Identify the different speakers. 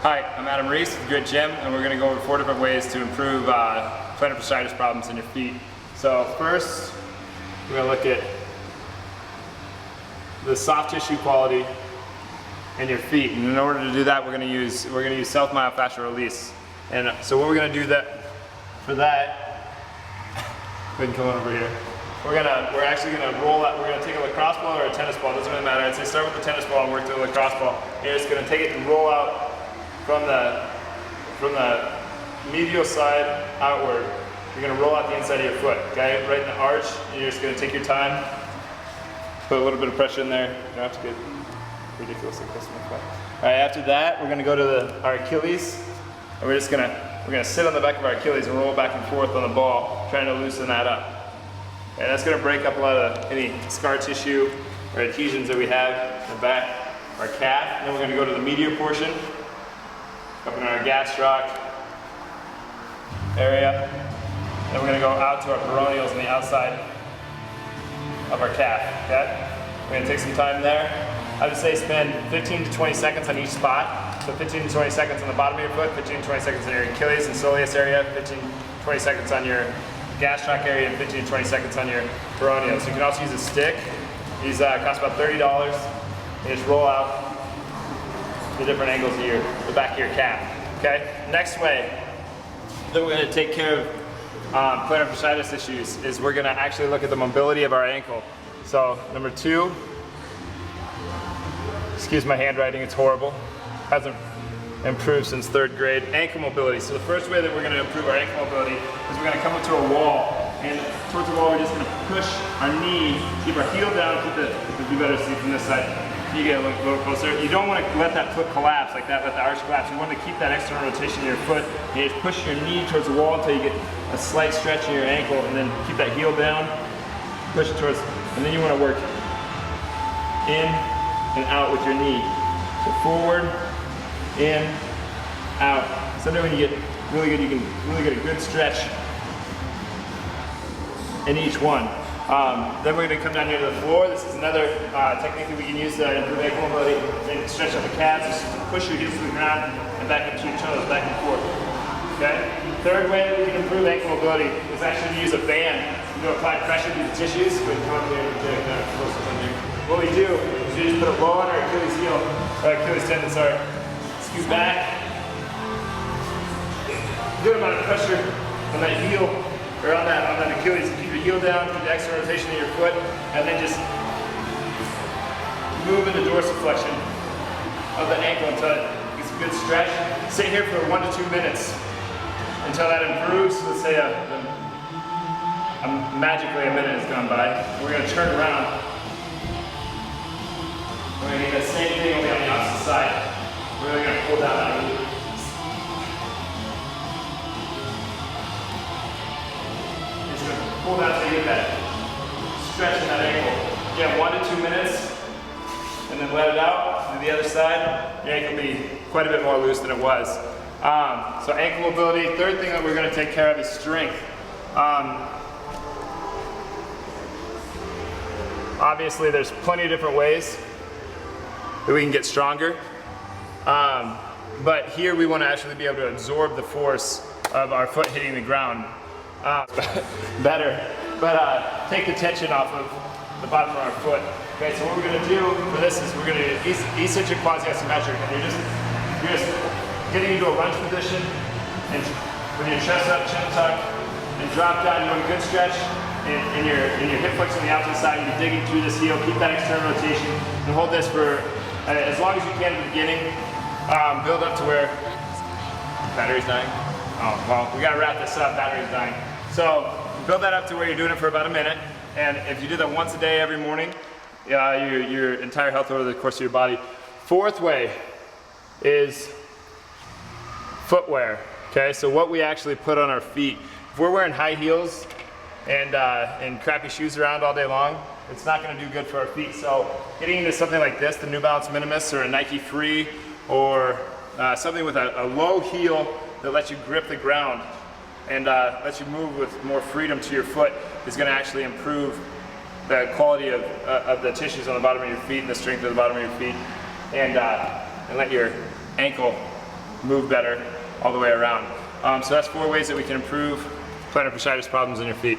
Speaker 1: Hi, I'm Adam Reese with Grit Gym, and we're going to go over 4 different ways to improve plantar fasciitis problems in your feet. So first, we're going to look at the soft tissue quality in your feet, and in order to do that, we're going to use self myofascial release. And so what we're going to do for that, go ahead and come on over here. We're actually going to roll out. We're going to take a lacrosse ball or a tennis ball. Doesn't really matter. I'd say start with the tennis ball and work to the lacrosse ball. You're just going to take it and roll out from the medial side outward. You're going to roll out the inside of your foot, okay? Right in the arch. And you're just going to take your time, put a little bit of pressure in there. You don't have to get ridiculously close to my foot. All right, after that, we're going to go to our Achilles, and we're going to sit on the back of our Achilles and roll back and forth on the ball, trying to loosen that up. And that's going to break up a lot of any scar tissue or adhesions that we have in the back of our calf. And then we're going to go to the medial portion, up in our gastroc area. And we're going to go out to our peroneals on the outside of our calf, okay? We're going to take some time there. I would say spend 15 to 20 seconds on each spot. So 15 to 20 seconds on the bottom of your foot, 15 to 20 seconds on your Achilles and soleus area, 15 to 20 seconds on your gastroc area, and 15 to 20 seconds on your peroneals. So you can also use a stick. These cost about $30. You just roll out the different angles of the back of your calf. Okay. Next way that we're going to take care of plantar fasciitis issues is we're going to actually look at the mobility of our ankle. So number 2, excuse my handwriting, it's horrible. Hasn't improved since 3rd grade. Ankle mobility. So the first way that we're going to improve our ankle mobility is we're going to come up to a wall, and towards the wall we're just going to push our knee, keep our heel down, keep you better see from this side. You get a little closer. You don't want to let that foot collapse like that, let the arch collapse. You want to keep that external rotation in your foot. And you just push your knee towards the wall until you get a slight stretch in your ankle, and then keep that heel down, push it towards, and then you want to work in and out with your knee. So forward, in, out. Sometimes when you get really good, you can really get a good stretch in each one. Then we're going to come down here to the floor. This is another technique that we can use to improve ankle mobility. And stretch out the calves, just push your heels to the ground and back into your toes, back and forth. Okay? Third way that we can improve ankle mobility is actually to use a band. You apply pressure to the tissues. Go ahead and come up here and take that closer on there. What we do is we just put a roll on our Achilles heel, or Achilles tendon, sorry. Scoot back. Good amount of pressure on that heel, or on that Achilles. Keep your heel down, keep the external rotation of your foot, and then just move in the dorsiflexion of the ankle until it gets a good stretch. Sit here for 1 to 2 minutes until that improves. Let's say magically a minute has gone by. We're going to turn around. We're going to do the same thing only on the opposite side. We're really going to pull down that glute. Just going to pull down until you get that stretch in that ankle. Again, 1 to 2 minutes, and then let it out to the other side. Your ankle will be quite a bit more loose than it was. So ankle mobility. Third thing that we're going to take care of is strength. Obviously, there's plenty of different ways that we can get stronger. But here we want to actually be able to absorb the force of our foot hitting the ground better. But take the tension off of the bottom of our foot. Okay, so what we're going to do for this is we're going to do eccentric quasi-isometric, and you're just getting into a lunge position, and with your chest up, chin tucked, and drop down. You want a good stretch in your hip flex on the opposite side. You're digging through this heel. Keep that external rotation, and hold this for as long as you can at the beginning. Build up to where battery's dying. Oh well, we gotta wrap this up. Battery's dying. So build that up to where you're doing it for about a minute, and if you do that once a day every morning, your entire health over the course of your body. Fourth way is footwear. Okay, so what we actually put on our feet. If we're wearing high heels and crappy shoes around all day long, it's not going to do good for our feet. So getting into something like this, the New Balance Minimus or a Nike Free, or something with a low heel that lets you grip the ground and lets you move with more freedom to your foot, is going to actually improve the quality of the tissues on the bottom of your feet and the strength of the bottom of your feet, and let your ankle move better all the way around. So that's 4 ways that we can improve plantar fasciitis problems in your feet.